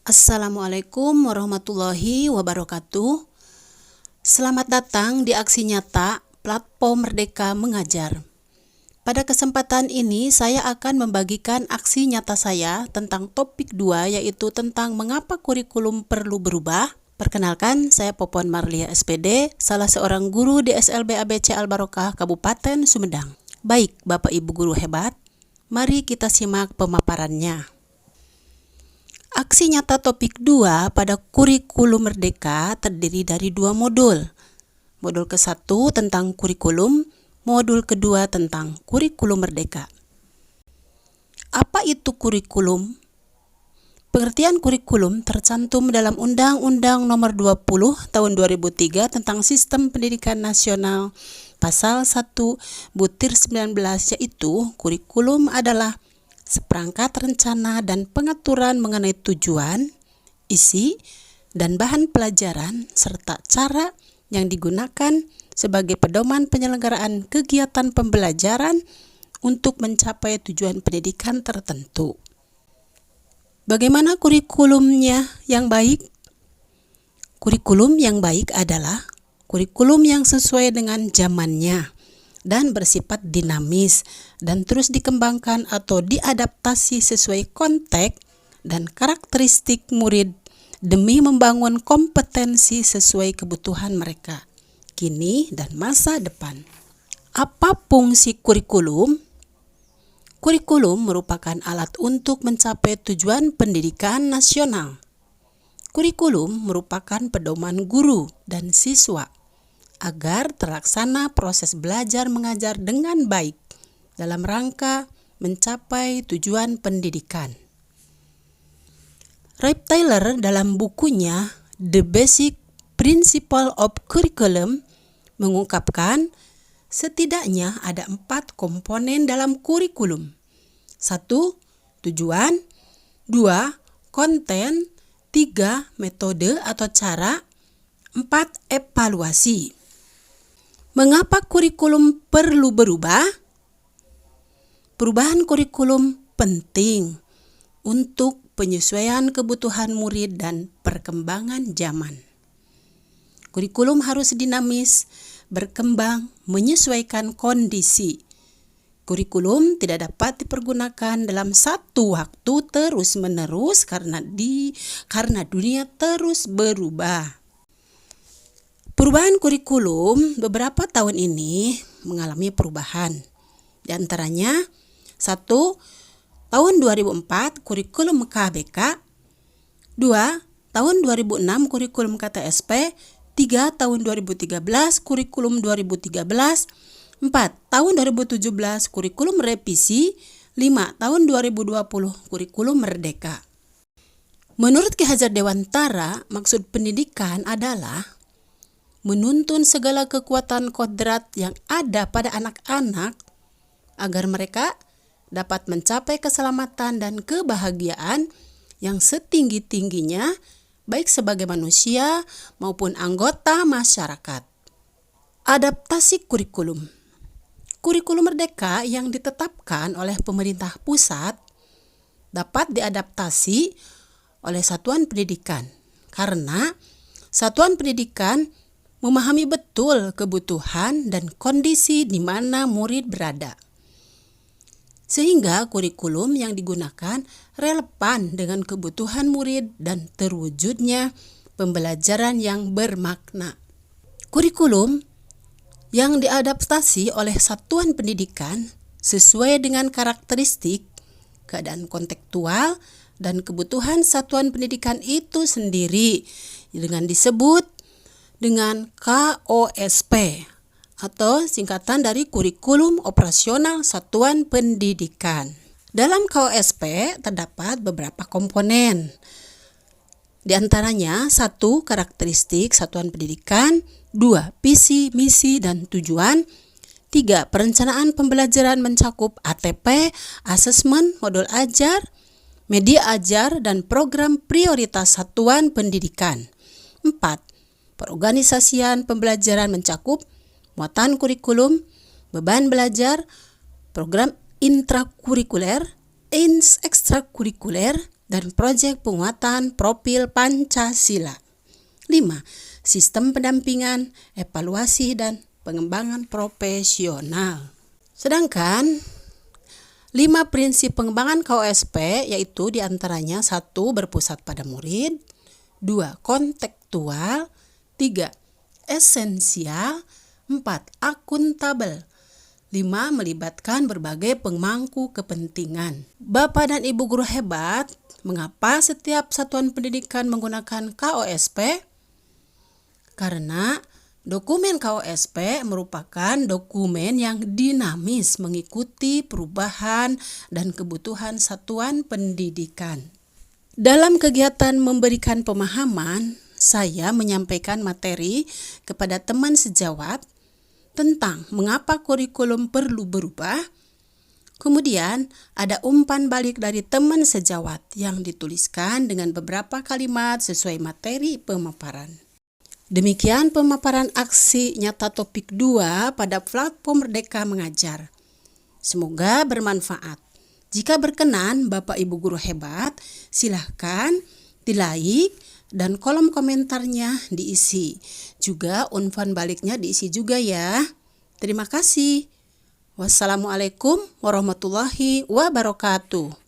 Assalamualaikum warahmatullahi wabarakatuh. Selamat datang di Aksi Nyata Platform Merdeka Mengajar. Pada kesempatan ini saya akan membagikan aksi nyata saya tentang topik 2, yaitu tentang mengapa kurikulum perlu berubah. Perkenalkan, saya Popon Marlia SPD, salah seorang guru di SLB ABC Al Barokah Kabupaten Sumedang. Baik, Bapak Ibu guru hebat, mari kita simak pemaparannya. Aksi nyata topik 2 pada kurikulum merdeka terdiri dari 2 modul. Modul ke-1 tentang kurikulum, modul kedua tentang kurikulum merdeka. Apa itu kurikulum? Pengertian kurikulum tercantum dalam Undang-Undang Nomor 20 Tahun 2003 tentang Sistem Pendidikan Nasional Pasal 1 Butir 19, yaitu kurikulum adalah seperangkat rencana dan pengaturan mengenai tujuan, isi, dan bahan pelajaran serta cara yang digunakan sebagai pedoman penyelenggaraan kegiatan pembelajaran untuk mencapai tujuan pendidikan tertentu. Bagaimana kurikulumnya yang baik? Kurikulum yang baik adalah kurikulum yang sesuai dengan zamannya dan bersifat dinamis dan terus dikembangkan atau diadaptasi sesuai konteks dan karakteristik murid demi membangun kompetensi sesuai kebutuhan mereka kini dan masa depan. Apa fungsi kurikulum? Kurikulum merupakan alat untuk mencapai tujuan pendidikan nasional. Kurikulum merupakan pedoman guru dan siswa agar terlaksana proses belajar mengajar dengan baik dalam rangka mencapai tujuan pendidikan. Ralph Taylor dalam bukunya The Basic Principle of Curriculum mengungkapkan setidaknya ada 4 komponen dalam kurikulum. 1. Tujuan. 2. Konten. 3. Metode atau cara. 4. Evaluasi. Mengapa kurikulum perlu berubah? Perubahan kurikulum penting untuk penyesuaian kebutuhan murid dan perkembangan zaman. Kurikulum harus dinamis, berkembang, menyesuaikan kondisi. Kurikulum tidak dapat dipergunakan dalam satu waktu terus-menerus karena dunia terus berubah. Perubahan kurikulum beberapa tahun ini mengalami perubahan. Di antaranya 1. Tahun 2004 kurikulum KBK, 2. Tahun 2006 kurikulum KTSP, 3. Tahun 2013 kurikulum 2013, 4. Tahun 2017 kurikulum revisi, 5. Tahun 2020 kurikulum merdeka. Menurut Ki Hajar Dewantara, maksud pendidikan adalah menuntun segala kekuatan kodrat yang ada pada anak-anak agar mereka dapat mencapai keselamatan dan kebahagiaan yang setinggi-tingginya baik sebagai manusia maupun anggota masyarakat. Adaptasi kurikulum. Kurikulum merdeka yang ditetapkan oleh pemerintah pusat dapat diadaptasi oleh satuan pendidikan karena satuan pendidikan memahami betul kebutuhan dan kondisi di mana murid berada. Sehingga kurikulum yang digunakan relevan dengan kebutuhan murid dan terwujudnya pembelajaran yang bermakna. Kurikulum yang diadaptasi oleh satuan pendidikan sesuai dengan karakteristik, keadaan kontekstual, dan kebutuhan satuan pendidikan itu sendiri dengan disebut dengan KOSP atau singkatan dari Kurikulum Operasional Satuan Pendidikan. Dalam KOSP terdapat beberapa komponen. Di antaranya 1. Karakteristik satuan pendidikan, 2. Visi, misi, dan tujuan, 3. Perencanaan pembelajaran mencakup ATP, asesmen, modul ajar, media ajar, dan program prioritas satuan pendidikan. 4. Perorganisasian pembelajaran mencakup muatan kurikulum, beban belajar, program intrakurikuler, ekstrakurikuler, dan proyek penguatan profil Pancasila. 5. Sistem pendampingan, evaluasi, dan pengembangan profesional. Sedangkan 5 prinsip pengembangan KOSP yaitu diantaranya 1. Berpusat pada murid, 2. Kontekstual, 3. Esensial, 4. Akuntabel, 5. Melibatkan berbagai pemangku kepentingan. Bapak dan Ibu guru hebat, mengapa setiap satuan pendidikan menggunakan KOSP? Karena dokumen KOSP merupakan dokumen yang dinamis mengikuti perubahan dan kebutuhan satuan pendidikan. Dalam kegiatan memberikan pemahaman, saya menyampaikan materi kepada teman sejawat tentang mengapa kurikulum perlu berubah. Kemudian ada umpan balik dari teman sejawat yang dituliskan dengan beberapa kalimat sesuai materi pemaparan. Demikian pemaparan aksi nyata topik 2 pada platform Merdeka Mengajar. Semoga bermanfaat. Jika berkenan Bapak Ibu guru hebat, silahkan di-like dan kolom komentarnya diisi. Juga umpan baliknya diisi juga ya. Terima kasih. Wassalamualaikum warahmatullahi wabarakatuh.